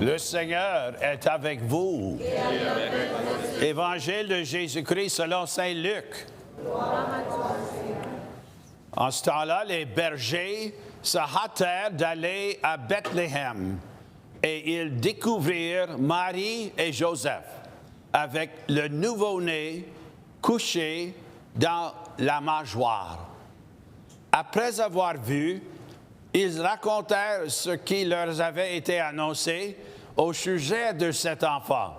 Le Seigneur est avec vous. Évangile de Jésus-Christ selon saint Luc. En ce temps-là, les bergers se hâtèrent d'aller à Bethléem et ils découvrirent Marie et Joseph avec le nouveau-né couché dans la mangeoire. Après avoir vu, ils racontèrent ce qui leur avait été annoncé au sujet de cet enfant.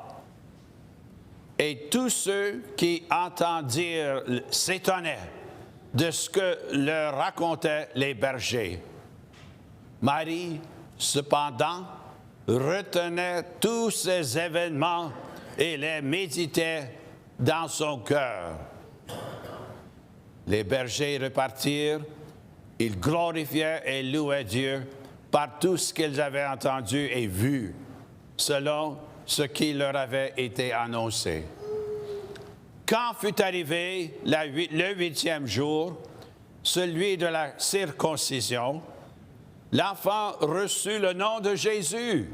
Et tous ceux qui entendirent s'étonnaient de ce que leur racontaient les bergers. Marie, cependant, retenait tous ces événements et les méditait dans son cœur. Les bergers repartirent. Ils glorifiaient et louaient Dieu par tout ce qu'ils avaient entendu et vu, selon ce qui leur avait été annoncé. Quand fut arrivé le 8e jour, celui de la circoncision, l'enfant reçut le nom de Jésus,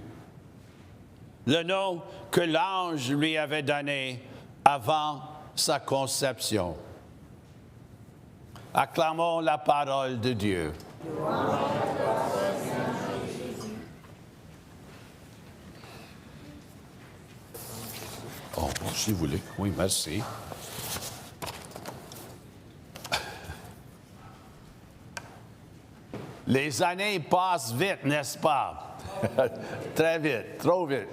le nom que l'ange lui avait donné avant sa conception. Acclamons la parole de Dieu. Oh, si vous voulez. Oui, merci. Les années passent vite, n'est-ce pas? Très vite, trop vite.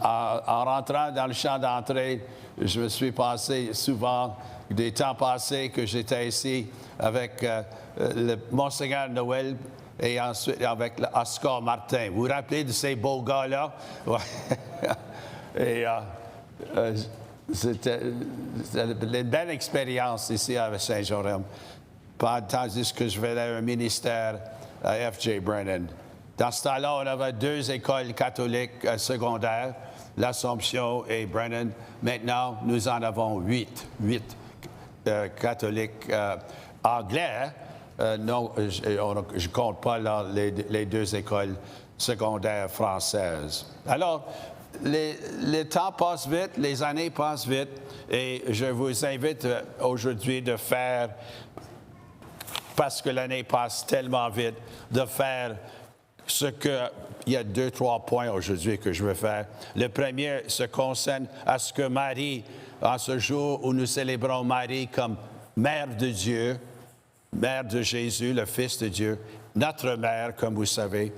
En rentrant dans le champ d'entrée, je me suis passé souvent des temps passés que j'étais ici avec le Monseigneur Noël et ensuite avec Oscar Martin. Vous vous rappelez de ces beaux gars-là? Et c'était une belle expérience ici à Saint-Jérôme. Tandis que je venais à un ministère à F.J. Brennan. Dans ce temps-là, on avait 2 écoles catholiques secondaires, l'Assomption et Brennan. Maintenant, nous en avons 8 catholiques anglais. Non, je ne compte pas là, les 2 écoles secondaires françaises. Alors, les temps passent vite, les années passent vite, et je vous invite aujourd'hui de faire, parce que l'année passe tellement vite, de faire il y a 2-3 points aujourd'hui que je veux faire. Le premier se concerne à ce que Marie, en ce jour où nous célébrons Marie comme Mère de Dieu, Mère de Jésus, le Fils de Dieu, notre Mère, comme vous savez.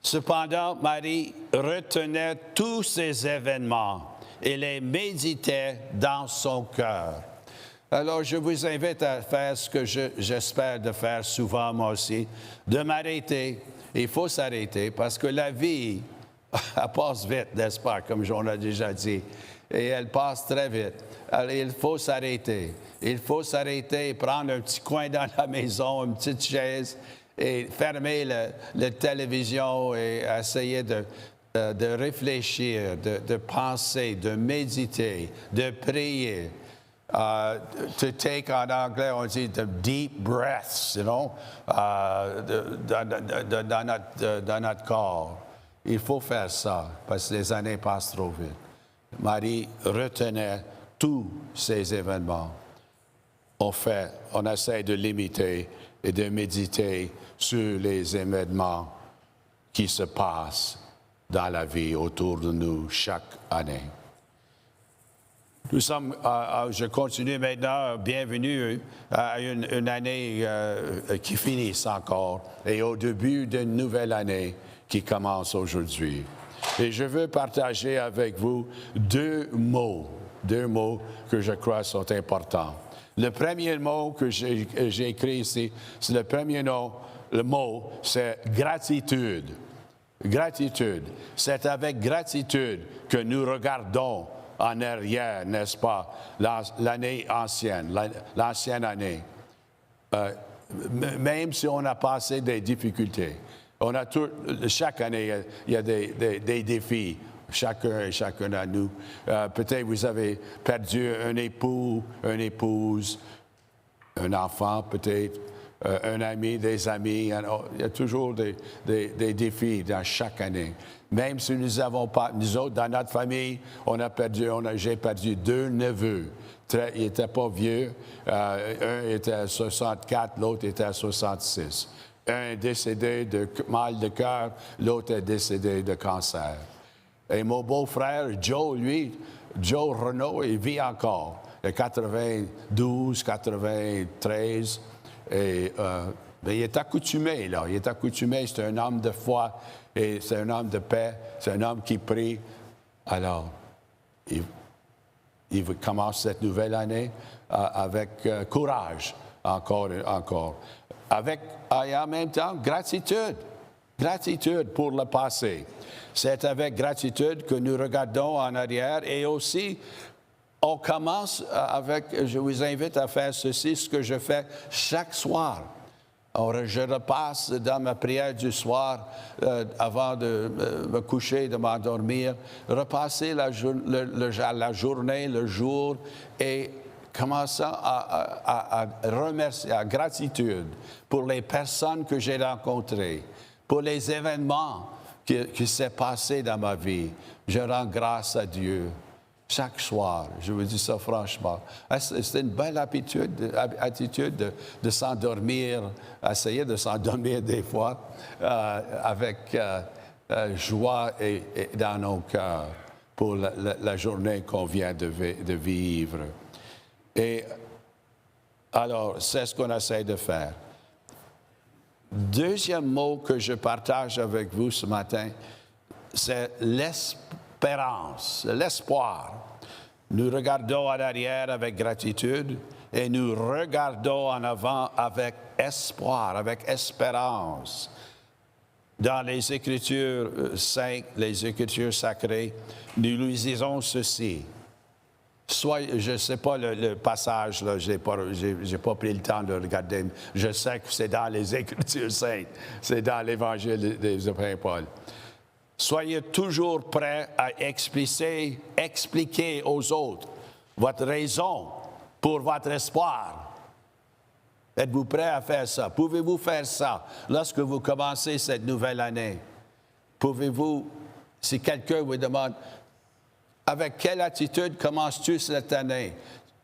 Cependant, Marie retenait tous ces événements et les méditait dans son cœur. Alors, je vous invite à faire ce que j'espère de faire souvent, moi aussi, de m'arrêter. Il faut s'arrêter parce que la vie, elle passe vite, n'est-ce pas, comme on a déjà dit. Et elle passe très vite. Alors, il faut s'arrêter. Il faut s'arrêter, prendre un petit coin dans la maison, une petite chaise, et fermer la télévision et essayer de réfléchir, de penser, de méditer, de prier. To take en anglais, on dit the deep breaths, you know, dans notre corps. Il faut faire ça parce que les années passent trop vite. Marie retenait tous ces événements. On essaie de l'imiter et de méditer sur les événements qui se passent dans la vie autour de nous chaque année. Nous sommes, je continue maintenant, bienvenue à une année qui finit encore et au début d'une nouvelle année qui commence aujourd'hui. Et je veux partager avec vous deux mots que je crois sont importants. Le premier mot que j'ai écrit ici, c'est le premier mot, c'est gratitude. Gratitude. C'est avec gratitude que nous regardons en arrière, n'est-ce pas, l'année ancienne, l'ancienne année. Même si on a passé des difficultés, chaque année, il y a des défis, chacun et chacun à nous. Peut-être vous avez perdu un époux, une épouse, un enfant peut-être. un ami, des amis. Il y a toujours des défis dans chaque année. Même si nous avons pas, nous autres, dans notre famille, j'ai perdu 2 neveux. Ils n'étaient pas vieux. Un était à 64, l'autre était à 66. Un est décédé de mal de cœur, l'autre est décédé de cancer. Et mon beau-frère, Joe, lui, Joe Renault, il vit encore. Il a 92, 93. Et mais il est accoutumé, là. Il est accoutumé, c'est un homme de foi et c'est un homme de paix, c'est un homme qui prie. Alors, il commence cette nouvelle année avec courage, encore. Et en même temps, gratitude. Gratitude pour le passé. C'est avec gratitude que nous regardons en arrière et aussi, on commence avec, je vous invite à faire ceci, ce que je fais chaque soir. Alors, je repasse dans ma prière du soir, avant de me coucher, de m'endormir, repasser la journée, le jour, et commençant à remercier, à gratitude pour les personnes que j'ai rencontrées, pour les événements qui s'est passé dans ma vie. Je rends grâce à Dieu. Chaque soir, je vous dis ça franchement. C'est une belle attitude de s'endormir, essayer de s'endormir des fois avec joie et dans nos cœurs pour la journée qu'on vient de vivre. Et alors, c'est ce qu'on essaie de faire. Deuxième mot que je partage avec vous ce matin, c'est l'espérance, l'espoir. Nous regardons en arrière avec gratitude et nous regardons en avant avec espoir, avec espérance. Dans les Écritures saintes, les Écritures sacrées, nous lui disons ceci. Soit, je ne sais pas le passage, là, je n'ai pas pris le temps de regarder. Je sais que c'est dans les Écritures saintes, c'est dans l'Évangile des Saint Paul. Soyez toujours prêts à expliquer aux autres votre raison pour votre espoir. Êtes-vous prêts à faire ça? Pouvez-vous faire ça lorsque vous commencez cette nouvelle année? Pouvez-vous, si quelqu'un vous demande, avec quelle attitude commences-tu cette année?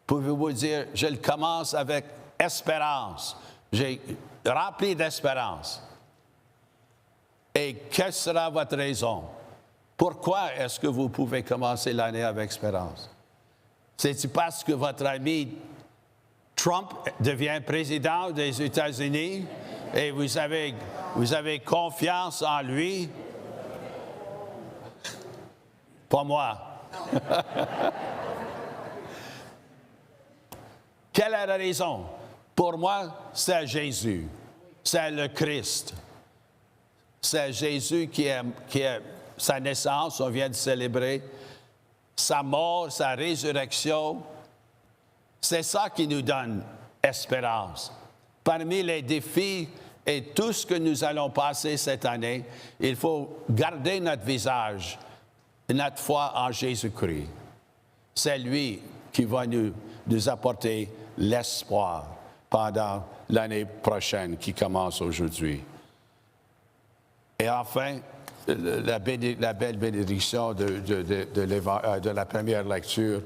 Pouvez-vous dire, je le commence avec espérance. J'ai rempli d'espérance. Et quelle sera votre raison? Pourquoi est-ce que vous pouvez commencer l'année avec espérance? C'est-tu parce que votre ami Trump devient président des États-Unis et vous avez confiance en lui? Pas moi. Quelle est la raison? Pour moi, c'est Jésus. C'est le Christ. C'est Jésus qui est sa naissance, on vient de célébrer, sa mort, sa résurrection. C'est ça qui nous donne espérance. Parmi les défis et tout ce que nous allons passer cette année, il faut garder notre visage, notre foi en Jésus-Christ. C'est lui qui va nous apporter l'espoir pendant l'année prochaine qui commence aujourd'hui. Et enfin, la belle bénédiction de la première lecture.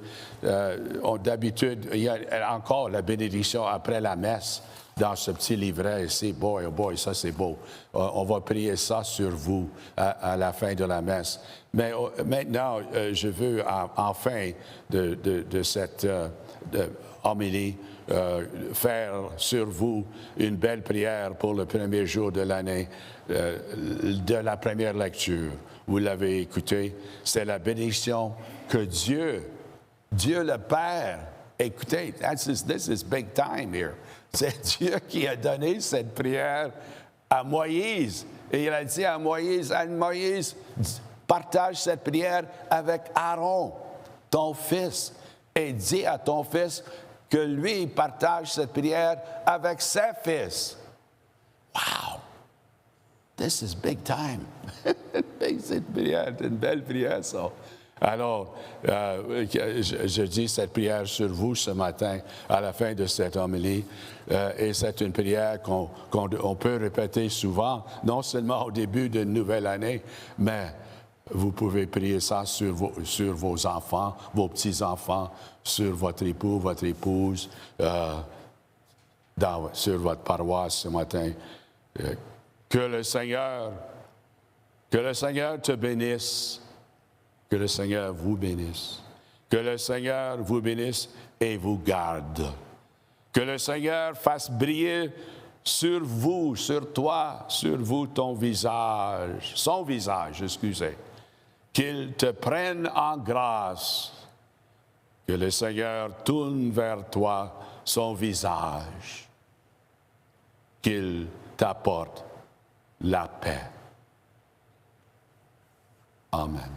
D'habitude, il y a encore la bénédiction après la messe dans ce petit livret ici. Boy, oh boy, ça c'est beau. On va prier ça sur vous à la fin de la messe. Mais maintenant, je veux, en fin de cette homélie, faire sur vous une belle prière pour le premier jour de l'année de la première lecture. Vous l'avez écouté, c'est la bénédiction que Dieu le Père, écoutez, this is big time here. C'est Dieu qui a donné cette prière à Moïse. Et il a dit à Moïse, partage cette prière avec Aaron, ton fils, et dis à ton fils que lui partage cette prière avec ses fils. Wow! This is big time. C'est une belle prière, ça. Alors, je dis cette prière sur vous ce matin, à la fin de cette homélie, et c'est une prière qu'on peut répéter souvent, non seulement au début d'une nouvelle année, mais vous pouvez prier ça sur vos enfants, vos petits-enfants, sur votre époux, votre épouse, sur votre paroisse ce matin. Que le Seigneur te bénisse. Que le Seigneur vous bénisse. Que le Seigneur vous bénisse et vous garde. Que le Seigneur fasse briller sur vous, sur toi, sur vous ton visage, son visage, excusez. Qu'il te prenne en grâce. Que le Seigneur tourne vers toi son visage. Qu'il t'apporte la paix. Amen.